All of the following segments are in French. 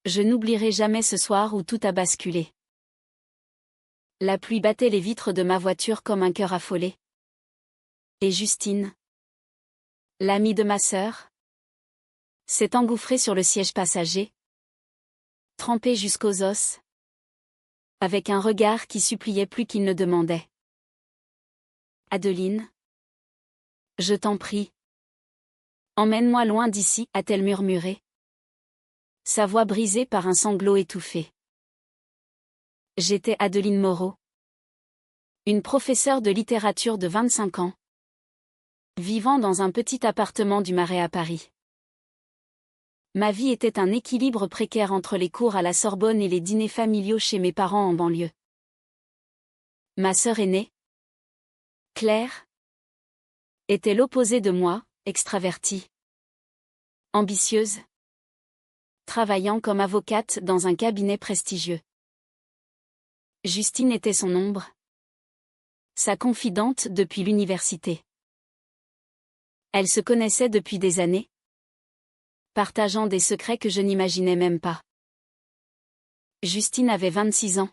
Je n'oublierai jamais ce soir où tout a basculé. La pluie battait les vitres de ma voiture comme un cœur affolé. Et Justine, l'amie de ma sœur, s'est engouffrée sur le siège passager, trempée jusqu'aux os, avec un regard qui suppliait plus qu'il ne demandait. Adeline, je t'en prie. Emmène-moi loin d'ici, a-t-elle murmuré, sa voix brisée par un sanglot étouffé. J'étais Adeline Moreau, une professeure de littérature de 25 ans, vivant dans un petit appartement du Marais à Paris. Ma vie était un équilibre précaire entre les cours à la Sorbonne et les dîners familiaux chez mes parents en banlieue. Ma sœur aînée, Claire, était l'opposé de moi, extravertie, ambitieuse, travaillant comme avocate dans un cabinet prestigieux. Justine était son ombre, sa confidente depuis l'université. Elles se connaissaient depuis des années, partageant des secrets que je n'imaginais même pas. Justine avait 26 ans,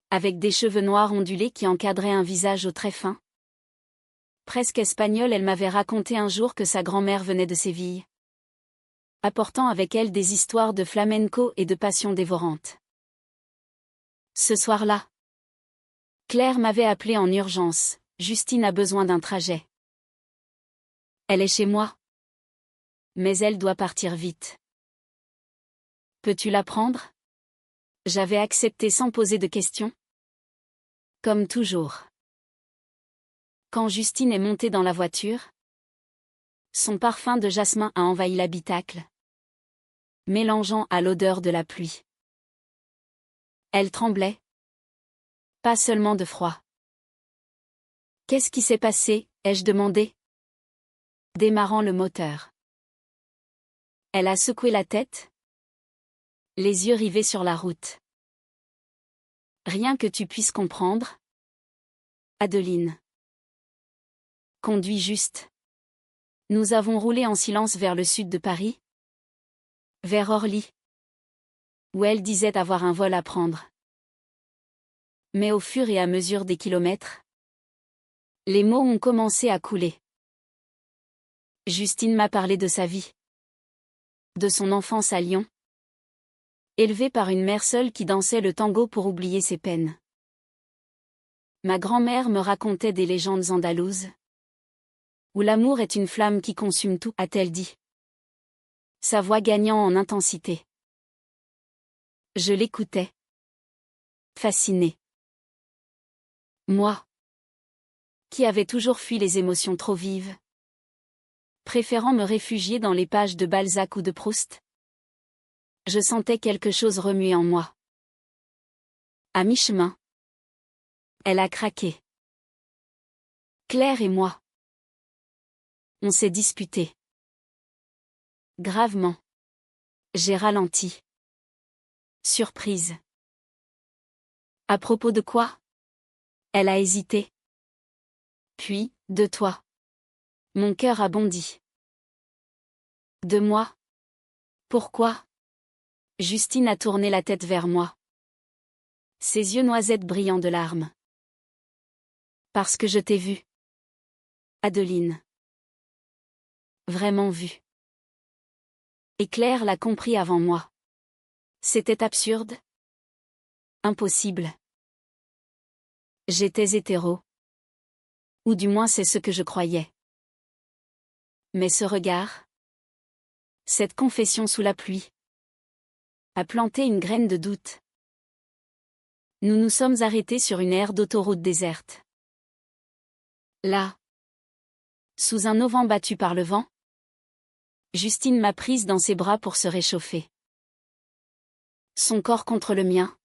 avec des cheveux noirs ondulés qui encadraient un visage aux traits fins. Presque espagnole, elle m'avait raconté un jour que sa grand-mère venait de Séville, apportant avec elle des histoires de flamenco et de passion dévorante. Ce soir-là, Claire m'avait appelé en urgence. Justine a besoin d'un trajet. Elle est chez moi, mais elle doit partir vite. Peux-tu la prendre ? J'avais accepté sans poser de questions. Comme toujours. Quand Justine est montée dans la voiture, son parfum de jasmin a envahi l'habitacle, mélangeant à l'odeur de la pluie. Elle tremblait. Pas seulement de froid. Qu'est-ce qui s'est passé ? Ai-je demandé, démarrant le moteur. Elle a secoué la tête, les yeux rivés sur la route. Rien que tu puisses comprendre, Adeline. Conduis juste. Nous avons roulé en silence vers le sud de Paris, vers Orly, où elle disait avoir un vol à prendre. Mais au fur et à mesure des kilomètres, les mots ont commencé à couler. Justine m'a parlé de sa vie, de son enfance à Lyon, élevée par une mère seule qui dansait le tango pour oublier ses peines. Ma grand-mère me racontait des légendes andalouses, où l'amour est une flamme qui consume tout, a-t-elle dit, sa voix gagnant en intensité. Je l'écoutais, fascinée. Moi, qui avais toujours fui les émotions trop vives, préférant me réfugier dans les pages de Balzac ou de Proust, je sentais quelque chose remuer en moi. À mi-chemin, elle a craqué. Claire et moi, on s'est disputé. Gravement. J'ai ralenti. Surprise. À propos de quoi ? Elle a hésité. Puis, de toi. Mon cœur a bondi. De moi ? Pourquoi ? Justine a tourné la tête vers moi. Ses yeux noisettes brillants de larmes. Parce que je t'ai vue. Adeline. Vraiment vue. Et Claire l'a compris avant moi. C'était absurde. Impossible. J'étais hétéro. Ou du moins c'est ce que je croyais. Mais ce regard, cette confession sous la pluie, a planté une graine de doute. Nous nous sommes arrêtés sur une aire d'autoroute déserte. Là, sous un auvent battu par le vent, Justine m'a prise dans ses bras pour se réchauffer. Son corps contre le mien,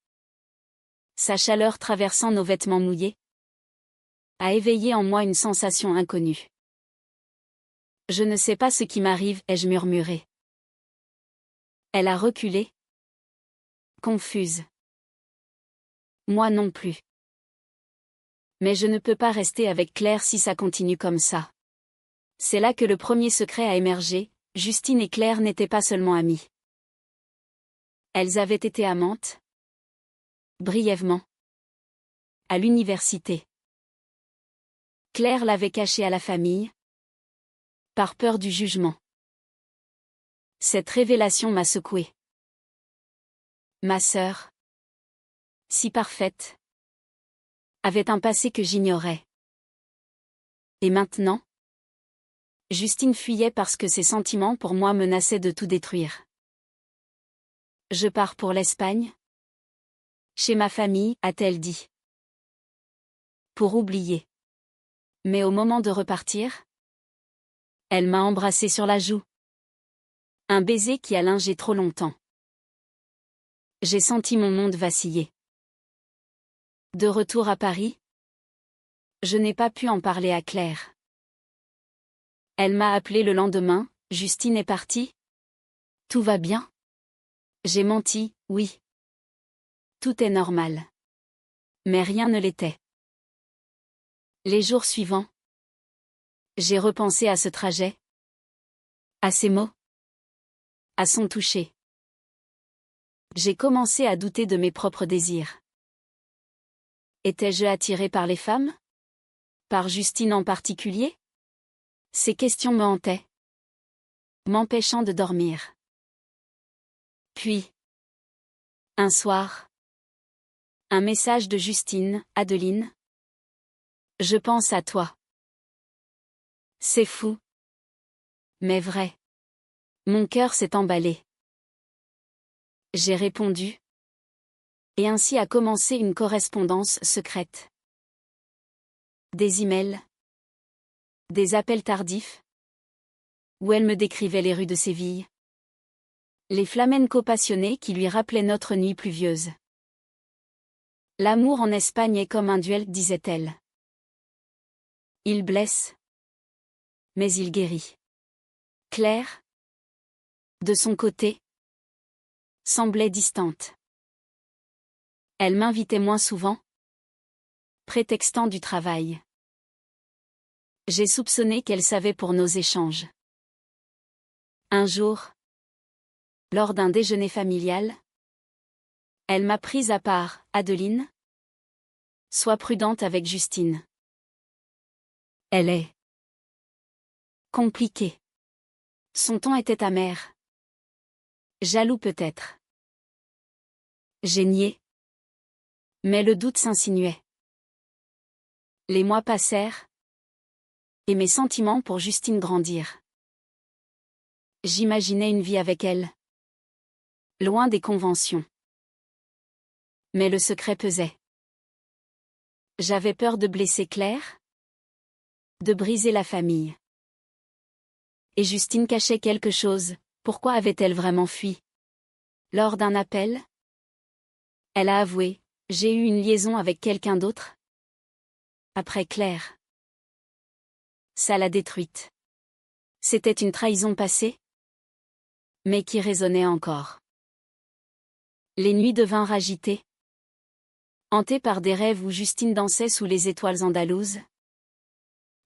sa chaleur traversant nos vêtements mouillés, a éveillé en moi une sensation inconnue. Je ne sais pas ce qui m'arrive, ai-je murmuré. Elle a reculé, confuse. Moi non plus. Mais je ne peux pas rester avec Claire si ça continue comme ça. C'est là que le premier secret a émergé, Justine et Claire n'étaient pas seulement amies. Elles avaient été amantes. Brièvement. À l'université. Claire l'avait caché à la famille. Par peur du jugement. Cette révélation m'a secouée. Ma sœur, si parfaite, avait un passé que j'ignorais. Et maintenant? Justine fuyait parce que ses sentiments pour moi menaçaient de tout détruire. Je pars pour l'Espagne? Chez ma famille, a-t-elle dit. Pour oublier. Mais au moment de repartir, elle m'a embrassé sur la joue. Un baiser qui a lingé trop longtemps. J'ai senti mon monde vaciller. De retour à Paris, je n'ai pas pu en parler à Claire. Elle m'a appelé le lendemain, Justine est partie? Tout va bien? J'ai menti, oui. Tout est normal. Mais rien ne l'était. Les jours suivants, j'ai repensé à ce trajet. À ses mots. À son toucher. J'ai commencé à douter de mes propres désirs. Étais-je attirée par les femmes? Par Justine en particulier? Ces questions me hantaient, m'empêchant de dormir. Puis, un soir, un message de Justine, Adeline. Je pense à toi. C'est fou. Mais vrai. Mon cœur s'est emballé. J'ai répondu. Et ainsi a commencé une correspondance secrète. Des emails. Des appels tardifs. Où elle me décrivait les rues de Séville. Les flamencos passionnés qui lui rappelaient notre nuit pluvieuse. L'amour en Espagne est comme un duel, disait-elle. Il blesse. Mais il guérit. Claire, de son côté, semblait distante. Elle m'invitait moins souvent, prétextant du travail. J'ai soupçonné qu'elle savait pour nos échanges. Un jour, lors d'un déjeuner familial, elle m'a prise à part. Adeline, sois prudente avec Justine. Elle est compliquée. Son ton était amer. Jaloux peut-être. J'ai nié. Mais le doute s'insinuait. Les mois passèrent. Et mes sentiments pour Justine grandirent. J'imaginais une vie avec elle. Loin des conventions. Mais le secret pesait. J'avais peur de blesser Claire. De briser la famille. Et Justine cachait quelque chose. Pourquoi avait-elle vraiment fui? Lors d'un appel, elle a avoué, j'ai eu une liaison avec quelqu'un d'autre. Après Claire. Ça l'a détruite. C'était une trahison passée, mais qui résonnait encore. Les nuits devinrent agitées, hantées par des rêves où Justine dansait sous les étoiles andalouses,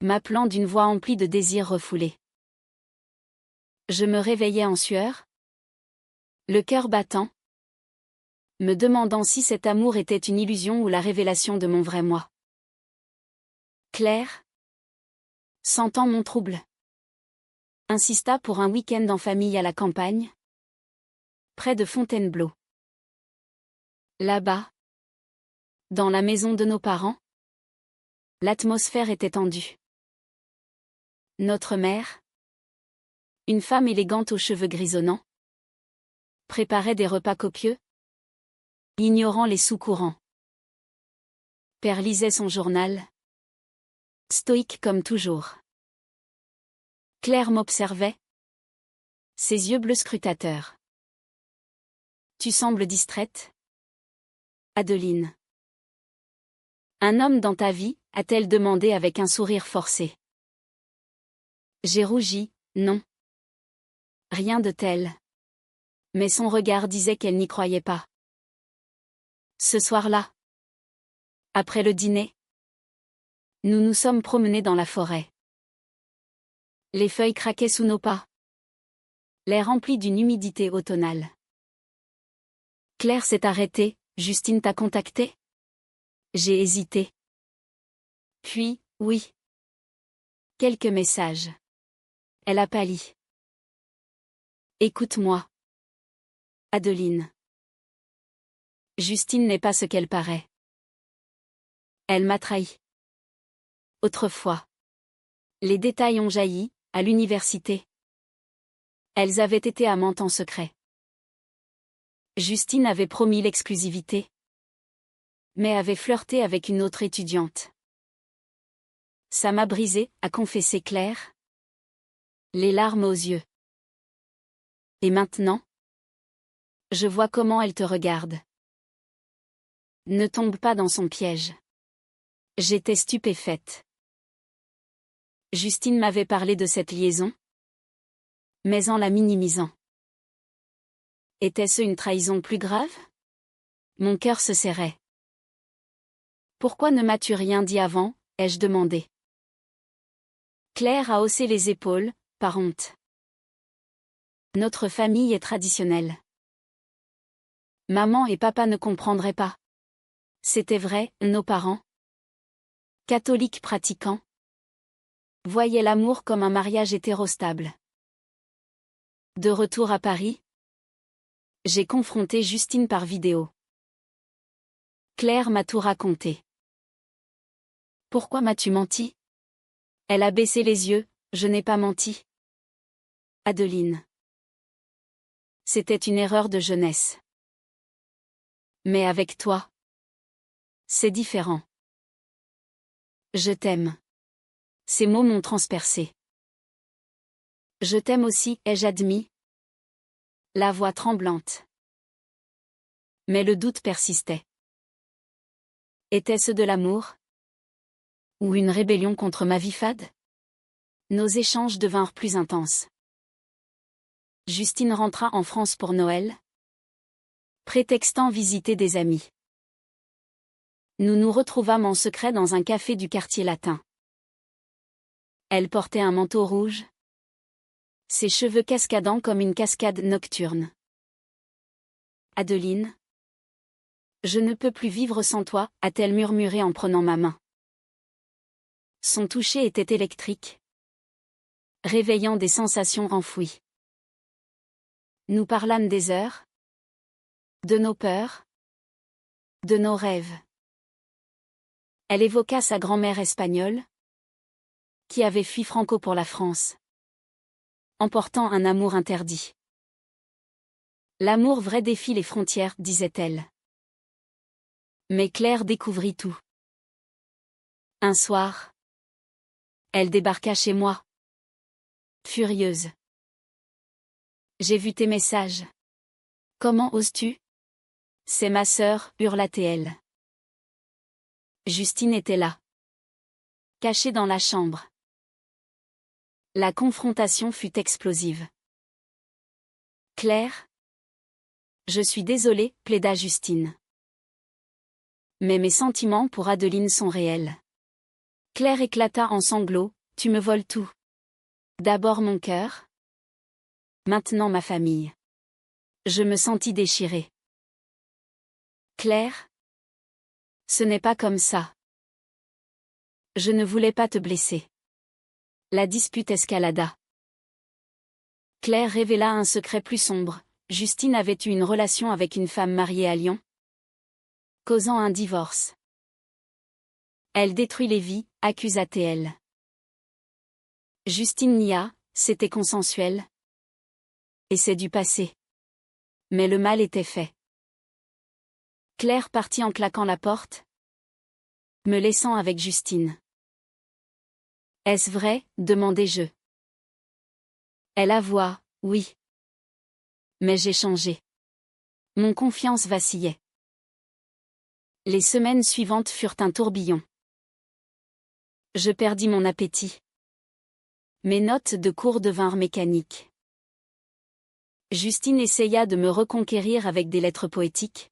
m'appelant d'une voix emplie de désirs refoulés. Je me réveillais en sueur, le cœur battant, me demandant si cet amour était une illusion ou la révélation de mon vrai moi. Claire, sentant mon trouble, insista pour un week-end en famille à la campagne, près de Fontainebleau. Là-bas, dans la maison de nos parents, l'atmosphère était tendue. Notre mère, une femme élégante aux cheveux grisonnants, préparait des repas copieux, ignorant les sous-courants. Père lisait son journal, stoïque comme toujours. Claire m'observait, ses yeux bleus scrutateurs. Tu sembles distraite, Adeline. Un homme dans ta vie, a-t-elle demandé avec un sourire forcé. J'ai rougi, non. Rien de tel. Mais son regard disait qu'elle n'y croyait pas. Ce soir-là, après le dîner, nous nous sommes promenés dans la forêt. Les feuilles craquaient sous nos pas. L'air rempli d'une humidité automnale. Claire s'est arrêtée. Justine t'a contacté? J'ai hésité. Puis, oui. Quelques messages. Elle a pâli. Écoute-moi. Adeline. Justine n'est pas ce qu'elle paraît. Elle m'a trahi. Autrefois. Les détails ont jailli, à l'université. Elles avaient été amantes en secret. Justine avait promis l'exclusivité. Mais avait flirté avec une autre étudiante. Ça m'a brisé, a confessé Claire. Les larmes aux yeux. Et maintenant? Je vois comment elle te regarde. Ne tombe pas dans son piège. J'étais stupéfaite. Justine m'avait parlé de cette liaison, mais en la minimisant. Était-ce une trahison plus grave? Mon cœur se serrait. Pourquoi ne m'as-tu rien dit avant? Ai-je demandé. Claire a haussé les épaules, par honte. Notre famille est traditionnelle. Maman et papa ne comprendraient pas. C'était vrai, nos parents, catholiques pratiquants, voyaient l'amour comme un mariage hétérostable. De retour à Paris, j'ai confronté Justine par vidéo. Claire m'a tout raconté. Pourquoi m'as-tu menti? Elle a baissé les yeux. Je n'ai pas menti. Adeline. C'était une erreur de jeunesse. Mais avec toi, c'est différent. Je t'aime. Ces mots m'ont transpercé. Je t'aime aussi, ai-je admis. La voix tremblante. Mais le doute persistait. Était-ce de l'amour? Ou une rébellion contre ma vie fade? Nos échanges devinrent plus intenses. Justine rentra en France pour Noël, prétextant visiter des amis. Nous nous retrouvâmes en secret dans un café du quartier latin. Elle portait un manteau rouge, ses cheveux cascadant comme une cascade nocturne. Adeline, je ne peux plus vivre sans toi, a-t-elle murmuré en prenant ma main. Son toucher était électrique, réveillant des sensations enfouies. Nous parlâmes des heures, de nos peurs, de nos rêves. Elle évoqua sa grand-mère espagnole, qui avait fui Franco pour la France, emportant un amour interdit. L'amour vrai défie les frontières, disait-elle. Mais Claire découvrit tout. Un soir, elle débarqua chez moi. Furieuse. J'ai vu tes messages. Comment oses-tu? C'est ma sœur, hurla-t-elle. Justine était là. Cachée dans la chambre. La confrontation fut explosive. Claire? Je suis désolée, plaida Justine. Mais mes sentiments pour Adeline sont réels. Claire éclata en sanglots, tu me voles tout. D'abord mon cœur. Maintenant ma famille. Je me sentis déchirée. Claire? Ce n'est pas comme ça. Je ne voulais pas te blesser. La dispute escalada. Claire révéla un secret plus sombre. Justine avait eu une relation avec une femme mariée à Lyon, causant un divorce. Elle détruit les vies, accusa-t-elle. Justine nia, c'était consensuel. Et c'est du passé. Mais le mal était fait. Claire partit en claquant la porte, me laissant avec Justine. Est-ce vrai? Demandai-je. Elle avoua, oui. Mais j'ai changé. Mon confiance vacillait. Les semaines suivantes furent un tourbillon. Je perdis mon appétit. Mes notes de cours devinrent mécaniques. Justine essaya de me reconquérir avec des lettres poétiques,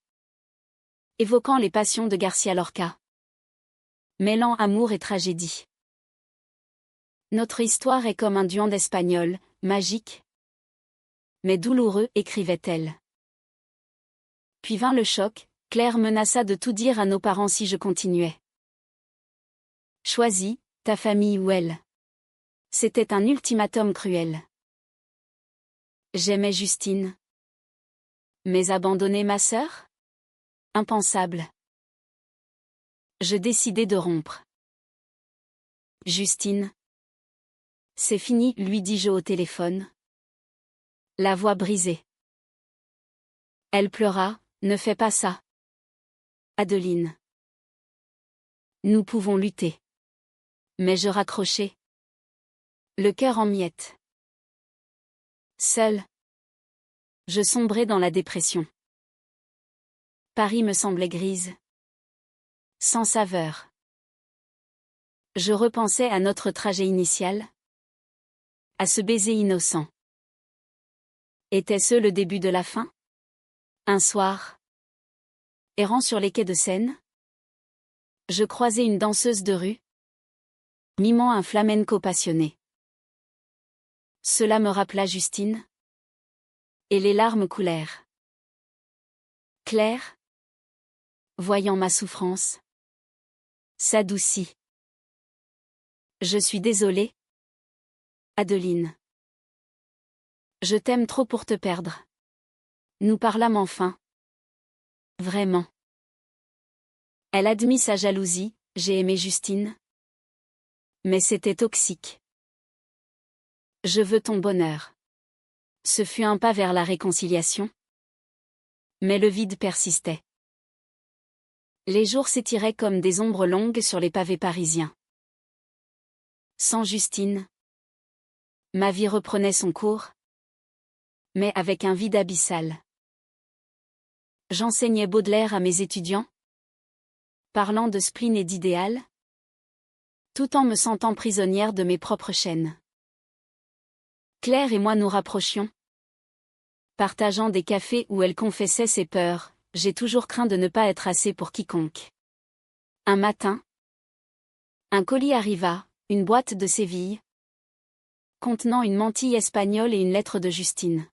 évoquant les passions de Garcia Lorca, mêlant amour et tragédie. Notre histoire est comme un duan d'espagnol, magique, mais douloureux, écrivait-elle. Puis vint le choc, Claire menaça de tout dire à nos parents si je continuais. Choisis, ta famille ou elle. C'était un ultimatum cruel. J'aimais Justine. Mais abandonner ma sœur? Impensable. Je décidai de rompre. Justine. C'est fini, lui dis-je au téléphone. La voix brisée. Elle pleura, ne fais pas ça. Adeline. Nous pouvons lutter. Mais je raccrochai. Le cœur en miettes. Seul. Je sombrais dans la dépression. Paris me semblait grise. Sans saveur. Je repensais à notre trajet initial. À ce baiser innocent. Était-ce le début de la fin? Un soir. Errant sur les quais de Seine. Je croisai une danseuse de rue. Mimant un flamenco passionné. Cela me rappela Justine. Et les larmes coulèrent. Claire, voyant ma souffrance, s'adoucit. Je suis désolée. Adeline. Je t'aime trop pour te perdre. Nous parlâmes enfin. Vraiment. Elle admit sa jalousie, j'ai aimé Justine. Mais c'était toxique. Je veux ton bonheur. Ce fut un pas vers la réconciliation. Mais le vide persistait. Les jours s'étiraient comme des ombres longues sur les pavés parisiens. Sans Justine. Ma vie reprenait son cours. Mais avec un vide abyssal. J'enseignais Baudelaire à mes étudiants. Parlant de spleen et d'idéal. Tout en me sentant prisonnière de mes propres chaînes. Claire et moi nous rapprochions. Partageant des cafés où elle confessait ses peurs, j'ai toujours craint de ne pas être assez pour quiconque. Un matin, un colis arriva, une boîte de Séville, contenant une mantille espagnole et une lettre de Justine.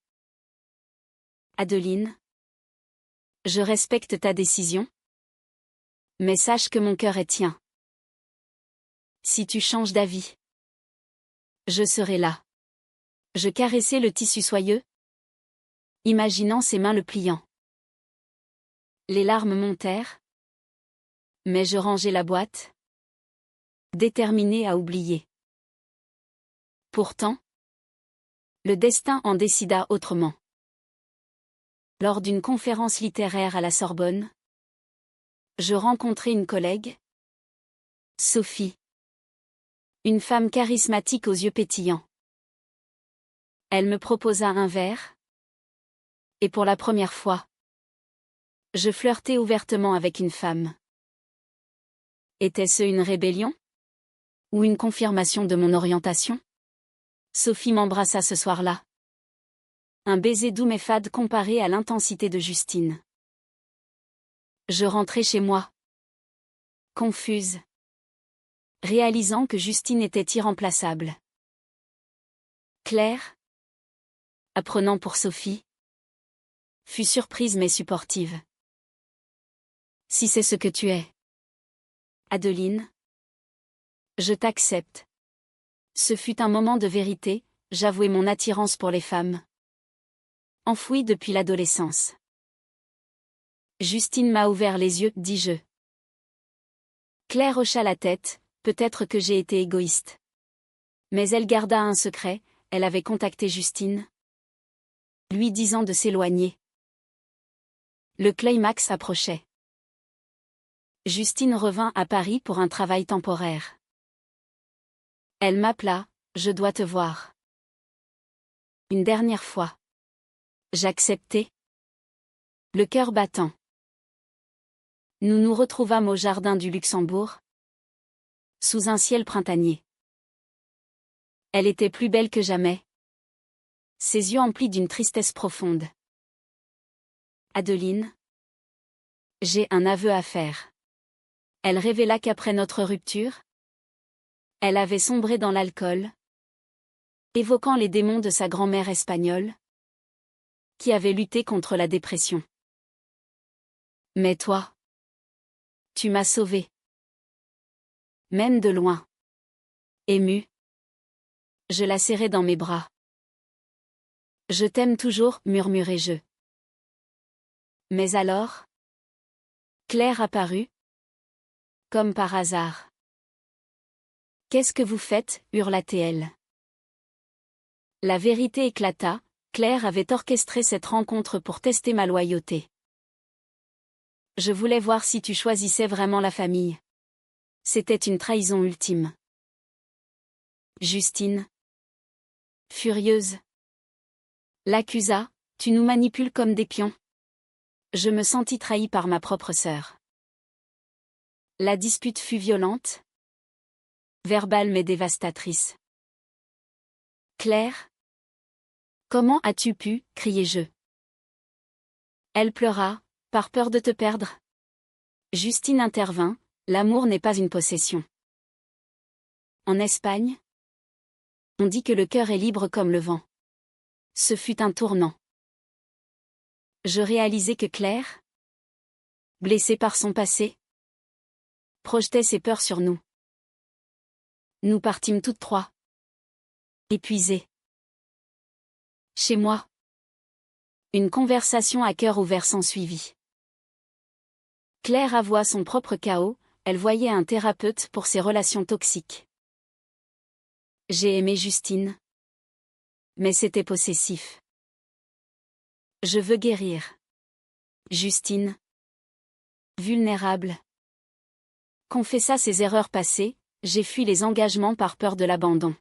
Adeline, je respecte ta décision, mais sache que mon cœur est tien. Si tu changes d'avis, je serai là. Je caressai le tissu soyeux, imaginant ses mains le pliant. Les larmes montèrent, mais je rangeai la boîte, déterminée à oublier. Pourtant, le destin en décida autrement. Lors d'une conférence littéraire à la Sorbonne, je rencontrai une collègue, Sophie. Une femme charismatique aux yeux pétillants. Elle me proposa un verre. Et pour la première fois, je flirtai ouvertement avec une femme. Était-ce une rébellion? Ou une confirmation de mon orientation? Sophie m'embrassa ce soir-là. Un baiser doux mais fade comparé à l'intensité de Justine. Je rentrai chez moi. Confuse. Réalisant que Justine était irremplaçable. Claire, apprenant pour Sophie, fut surprise mais supportive. Si c'est ce que tu es, Adeline, je t'accepte. Ce fut un moment de vérité, j'avouai mon attirance pour les femmes. Enfouie depuis l'adolescence. Justine m'a ouvert les yeux, dis-je. Claire hocha la tête, peut-être que j'ai été égoïste. Mais elle garda un secret, elle avait contacté Justine, lui disant de s'éloigner. Le climax approchait. Justine revint à Paris pour un travail temporaire. Elle m'appela, je dois te voir. Une dernière fois. J'acceptai. Le cœur battant. Nous nous retrouvâmes au jardin du Luxembourg, sous un ciel printanier. Elle était plus belle que jamais. Ses yeux emplis d'une tristesse profonde. Adeline, j'ai un aveu à faire. Elle révéla qu'après notre rupture, elle avait sombré dans l'alcool, évoquant les démons de sa grand-mère espagnole, qui avait lutté contre la dépression. Mais toi, tu m'as sauvée. Même de loin. Émue, je la serrai dans mes bras. Je t'aime toujours, murmurai-je. Mais alors, Claire apparut, comme par hasard. Qu'est-ce que vous faites, hurla-t-elle. La vérité éclata, Claire avait orchestré cette rencontre pour tester ma loyauté. Je voulais voir si tu choisissais vraiment la famille. C'était une trahison ultime. Justine, furieuse, l'accusa, tu nous manipules comme des pions. Je me sentis trahi par ma propre sœur. La dispute fut violente, verbale mais dévastatrice. Claire, comment as-tu pu, criai-je. Elle pleura, par peur de te perdre. Justine intervint, l'amour n'est pas une possession. En Espagne, on dit que le cœur est libre comme le vent. Ce fut un tournant. Je réalisai que Claire, blessée par son passé, projetait ses peurs sur nous. Nous partîmes toutes trois, épuisées. Chez moi, une conversation à cœur ouvert s'ensuivit. Claire avoua son propre chaos, elle voyait un thérapeute pour ses relations toxiques. J'ai aimé Justine. Mais c'était possessif. Je veux guérir. Justine, vulnérable, confessa ses erreurs passées, j'ai fui les engagements par peur de l'abandon.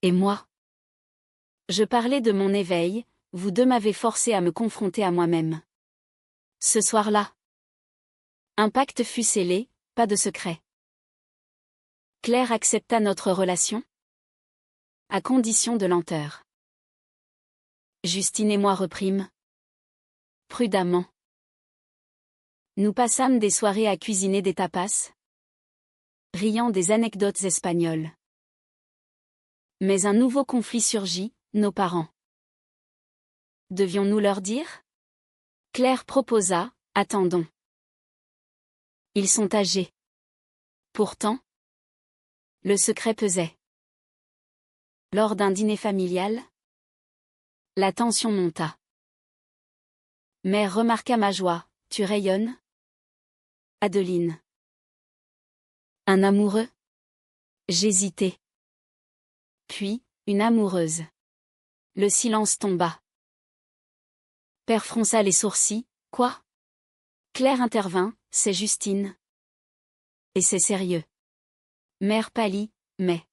Et moi? Je parlais de mon éveil, vous deux m'avez forcé à me confronter à moi-même. Ce soir-là, un pacte fut scellé, pas de secret. Claire accepta notre relation, à condition de lenteur. Justine et moi reprîmes, prudemment. Nous passâmes des soirées à cuisiner des tapas, riant des anecdotes espagnoles. Mais un nouveau conflit surgit, nos parents. Devions-nous leur dire? Claire proposa, attendons. Ils sont âgés. Pourtant, le secret pesait. Lors d'un dîner familial, la tension monta. Mère remarqua ma joie, tu rayonnes? Adeline. Un amoureux? J'hésitai. Puis, une amoureuse. Le silence tomba. Père fronça les sourcils, quoi? Claire intervint, c'est Justine. Et c'est sérieux. Mère pâlit, mais.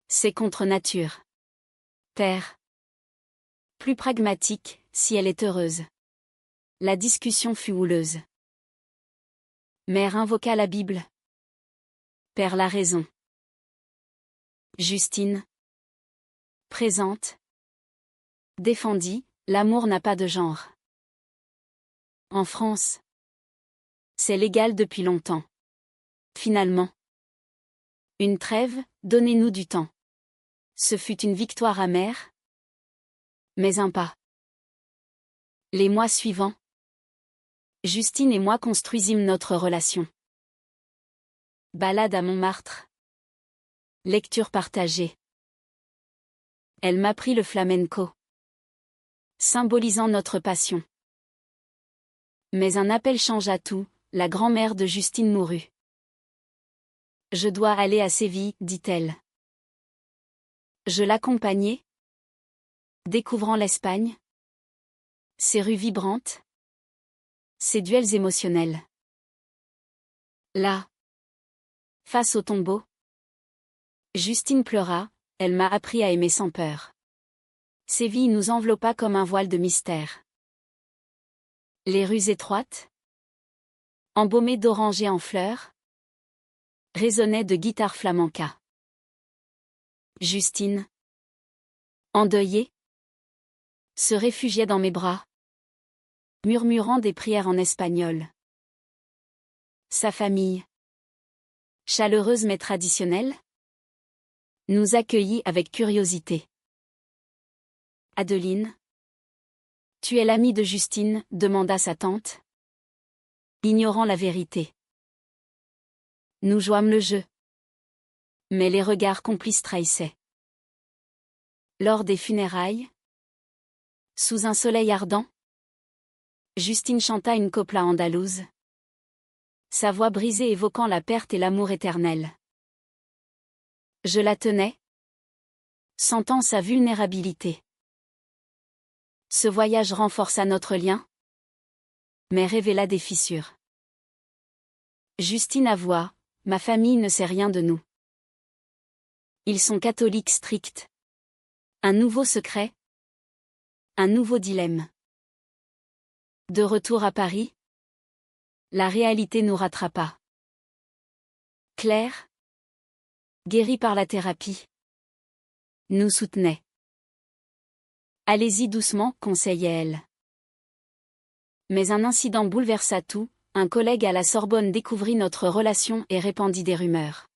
C'est contre nature. Père. Plus pragmatique, si elle est heureuse. La discussion fut houleuse. Mère invoqua la Bible. Père la raison. Justine, présente, défendit, l'amour n'a pas de genre. En France, c'est légal depuis longtemps. Finalement, une trêve, donnez-nous du temps. Ce fut une victoire amère, mais un pas. Les mois suivants, Justine et moi construisîmes notre relation. Balade à Montmartre. Lecture partagée. Elle m'apprit le flamenco, symbolisant notre passion. Mais un appel changea tout, la grand-mère de Justine mourut. Je dois aller à Séville, dit-elle. Je l'accompagnai, découvrant l'Espagne, ses rues vibrantes, ses duels émotionnels. Là, face au tombeau, Justine pleura, elle m'a appris à aimer sans peur. Séville nous enveloppa comme un voile de mystère. Les rues étroites, embaumées d'orangers en fleurs, résonnaient de guitares flamenca. Justine, endeuillée, se réfugiait dans mes bras, murmurant des prières en espagnol. Sa famille, chaleureuse mais traditionnelle, nous accueillit avec curiosité. Adeline, tu es l'amie de Justine, demanda sa tante. ignorant la vérité. Nous jouâmes le jeu. Mais les regards complices trahissaient. Lors des funérailles, sous un soleil ardent, Justine chanta une copla andalouse, sa voix brisée évoquant la perte et l'amour éternel. Je la tenais, sentant sa vulnérabilité. Ce voyage renforça notre lien, mais révéla des fissures. Justine avoua, ma famille ne sait rien de nous. Ils sont catholiques stricts. Un nouveau secret. Un nouveau dilemme. De retour à Paris, la réalité nous rattrapa. Claire, guérie par la thérapie, nous soutenait. Allez-y doucement, conseillait-elle. Mais un incident bouleversa tout, un collègue à la Sorbonne découvrit notre relation et répandit des rumeurs.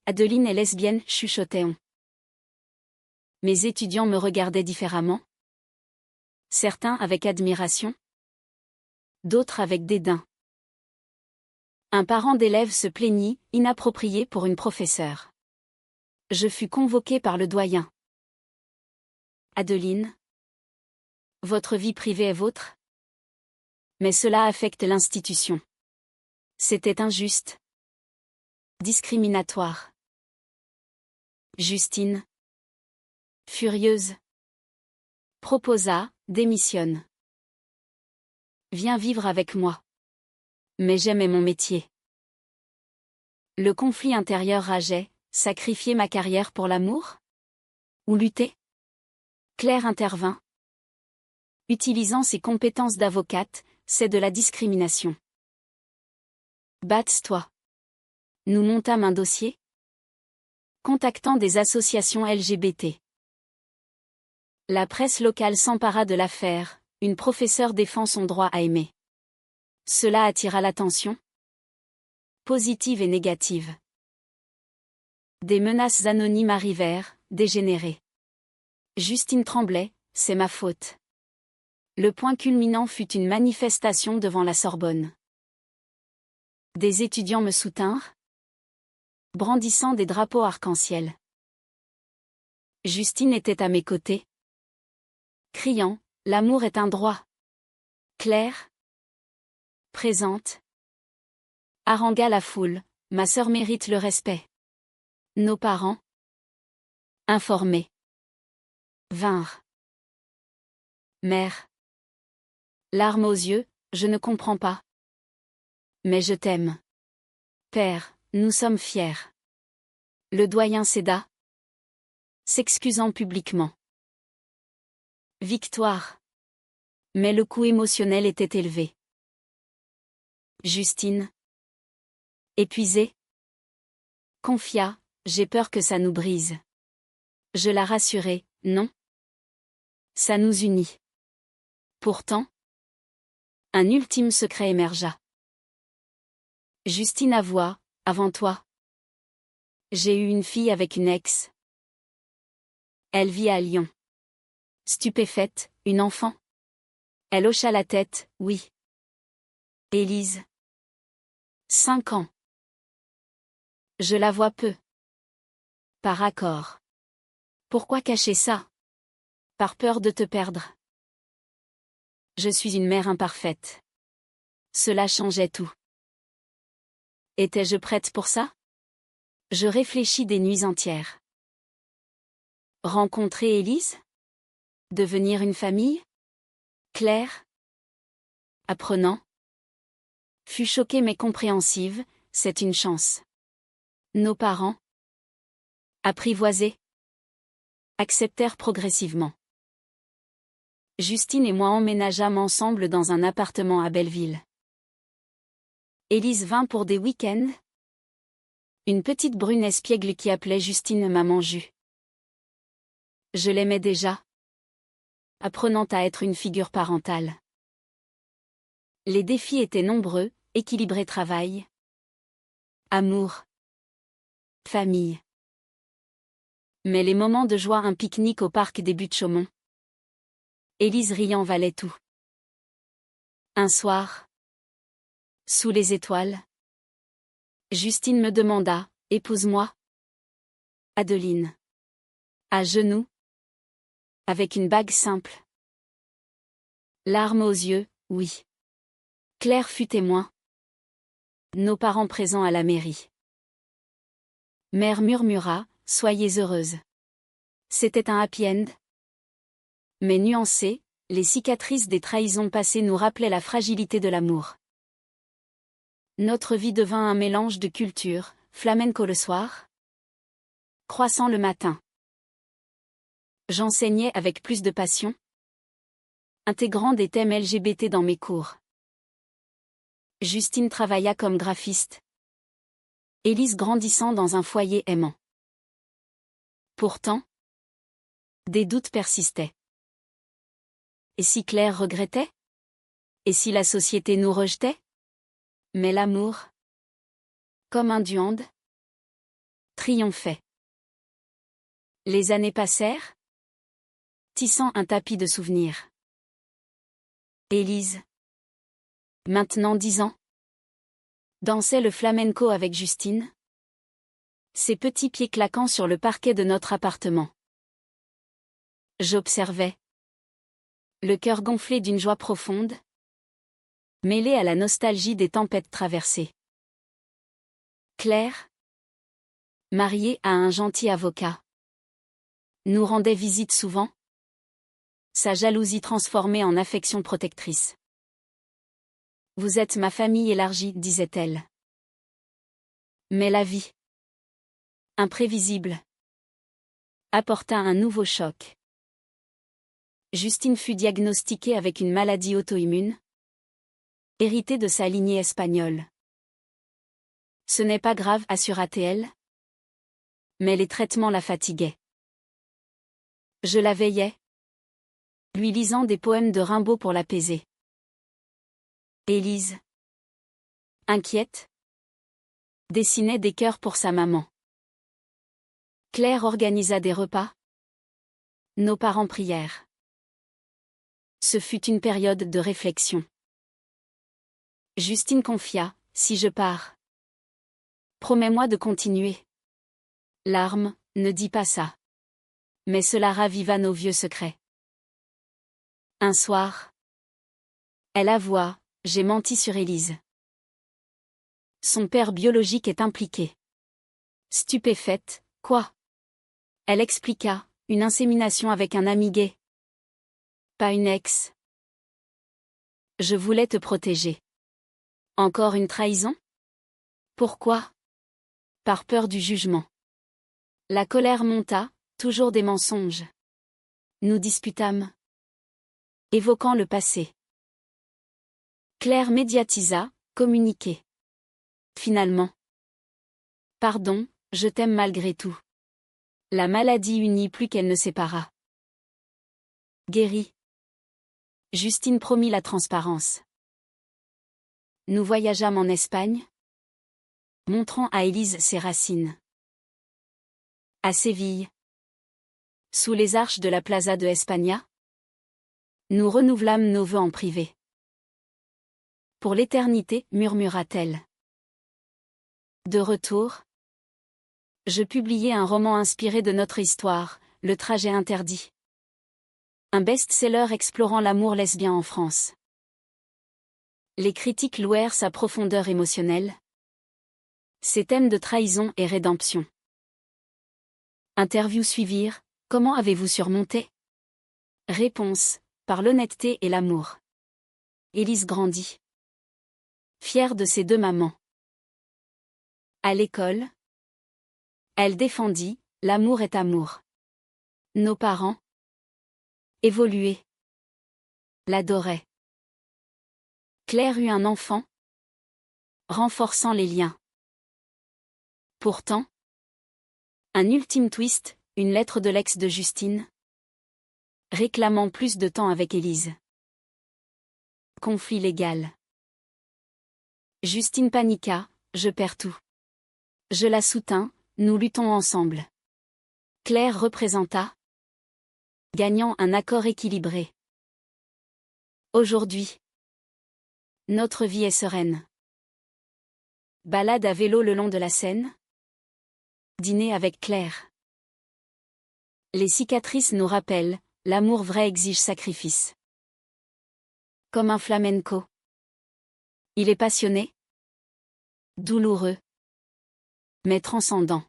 Adeline est lesbienne, chuchotait-on. Mes étudiants me regardaient différemment. Certains avec admiration, d'autres avec dédain. Un parent d'élève se plaignit, inapproprié pour une professeure. Je fus convoqué par le doyen. Adeline, votre vie privée est vôtre? Mais cela affecte l'institution. C'était injuste. Discriminatoire. Justine, furieuse, proposa, démissionne. Viens vivre avec moi. Mais j'aimais mon métier. Le conflit intérieur rageait, sacrifier ma carrière pour l'amour? Ou lutter? Claire intervint. Utilisant ses compétences d'avocate, c'est de la discrimination. Batte-toi. Nous montâmes un dossier. Contactant des associations LGBT. La presse locale s'empara de l'affaire, une professeure défend son droit à aimer. Cela attira l'attention. Positive et négative. Des menaces anonymes arrivèrent, dégénérées. Justine tremblait, c'est ma faute. Le point culminant fut une manifestation devant la Sorbonne. Des étudiants me soutinrent, brandissant des drapeaux arc-en-ciel. Justine était à mes côtés, criant, l'amour est un droit. Claire, présente, harangua la foule, ma sœur mérite le respect. Nos parents, informés, vinrent. Mère, larmes aux yeux, je ne comprends pas. Mais je t'aime. Père, nous sommes fiers. Le doyen céda, s'excusant publiquement. Victoire. Mais le coût émotionnel était élevé. Justine, épuisée, confia, j'ai peur que ça nous brise. Je la rassurai, non. Ça nous unit. Pourtant, un ultime secret émergea. Justine avoua, avant toi. J'ai eu une fille avec une ex. Elle vit à Lyon. Stupéfaite, une enfant. Elle hocha la tête, oui. Élise. 5 ans. Je la vois peu. Par accord. Pourquoi cacher ça? Par peur de te perdre. Je suis une mère imparfaite. Cela changeait tout. Étais-je prête pour ça? Je réfléchis des nuits entières. Rencontrer Élise? Devenir une famille? Claire? Apprenant? Fut choquée mais compréhensive, c'est une chance. Nos parents? Apprivoisés? Acceptèrent progressivement. Justine et moi emménageâmes ensemble dans un appartement à Belleville. Élise vint pour des week-ends. Une petite brune espiègle qui appelait Justine Maman Jus. Je l'aimais déjà. Apprenant à être une figure parentale. Les défis étaient nombreux, équilibrer travail, amour, famille. Mais les moments de joie, un pique-nique au parc des Buttes-Chaumont. Élise riant valait tout. Un soir, Sous les étoiles. Justine me demanda, épouse-moi. Adeline. À genoux. Avec une bague simple. Larmes aux yeux, oui. Claire fut témoin. Nos parents présents à la mairie. Mère murmura, soyez heureuse. C'était un happy end. Mais nuancé, les cicatrices des trahisons passées nous rappelaient la fragilité de l'amour. Notre vie devint un mélange de cultures, flamenco le soir, croissant le matin. J'enseignais avec plus de passion, intégrant des thèmes LGBT dans mes cours. Justine travailla comme graphiste. Élise grandissant dans un foyer aimant. Pourtant, des doutes persistaient. Et si Claire regrettait? Et si la société nous rejetait? Mais l'amour, comme un duande, triomphait. Les années passèrent, tissant un tapis de souvenirs. Élise, maintenant 10 ans, dansait le flamenco avec Justine, ses petits pieds claquant sur le parquet de notre appartement. J'observais, le cœur gonflé d'une joie profonde, mêlé à la nostalgie des tempêtes traversées. Claire, mariée à un gentil avocat, nous rendait visite souvent, sa jalousie transformée en affection protectrice. Vous êtes ma famille élargie, disait-elle. Mais la vie, imprévisible, apporta un nouveau choc. Justine fut diagnostiquée avec une maladie auto-immune, héritée de sa lignée espagnole. Ce n'est pas grave, assura-t-elle. Mais les traitements la fatiguaient. Je la veillais, lui lisant des poèmes de Rimbaud pour l'apaiser. Élise, inquiète, dessinait des cœurs pour sa maman. Claire organisa des repas. Nos parents prièrent. Ce fut une période de réflexion. Justine confia, si je pars, promets-moi de continuer. Larmes, ne dis pas ça. Mais cela raviva nos vieux secrets. Un soir, elle avoua, j'ai menti sur Élise. Son père biologique est impliqué. Stupéfaite, quoi? Elle expliqua, une insémination avec un ami gay. Pas une ex. Je voulais te protéger. Encore une trahison? Pourquoi? Par peur du jugement. La colère monta, toujours des mensonges. Nous disputâmes, évoquant le passé. Claire médiatisa, communiquait. Finalement. Pardon, je t'aime malgré tout. La maladie unit plus qu'elle ne sépara. Guérie. Justine promit la transparence. Nous voyageâmes en Espagne, montrant à Élise ses racines. À Séville, sous les arches de la Plaza de España, nous renouvelâmes nos vœux en privé. Pour l'éternité, murmura-t-elle. De retour, je publiai un roman inspiré de notre histoire, Le trajet interdit. Un best-seller explorant l'amour lesbien en France. Les critiques louèrent sa profondeur émotionnelle. Ses thèmes de trahison et rédemption. Interviews suivirent, comment avez-vous surmonté? Réponse, par l'honnêteté et l'amour. Élise grandit. Fière de ses 2 mamans. À l'école, elle défendit, l'amour est amour. Nos parents, évolués, l'adoraient. Claire eut un enfant, renforçant les liens. Pourtant, un ultime twist, une lettre de l'ex de Justine, réclamant plus de temps avec Élise. Conflit légal. Justine paniqua, je perds tout. Je la soutins, nous luttons ensemble. Claire représenta, gagnant un accord équilibré. Aujourd'hui, notre vie est sereine. Balade à vélo le long de la Seine. Dîner avec Claire. Les cicatrices nous rappellent, l'amour vrai exige sacrifice. Comme un flamenco. Il est passionné, douloureux, mais transcendant.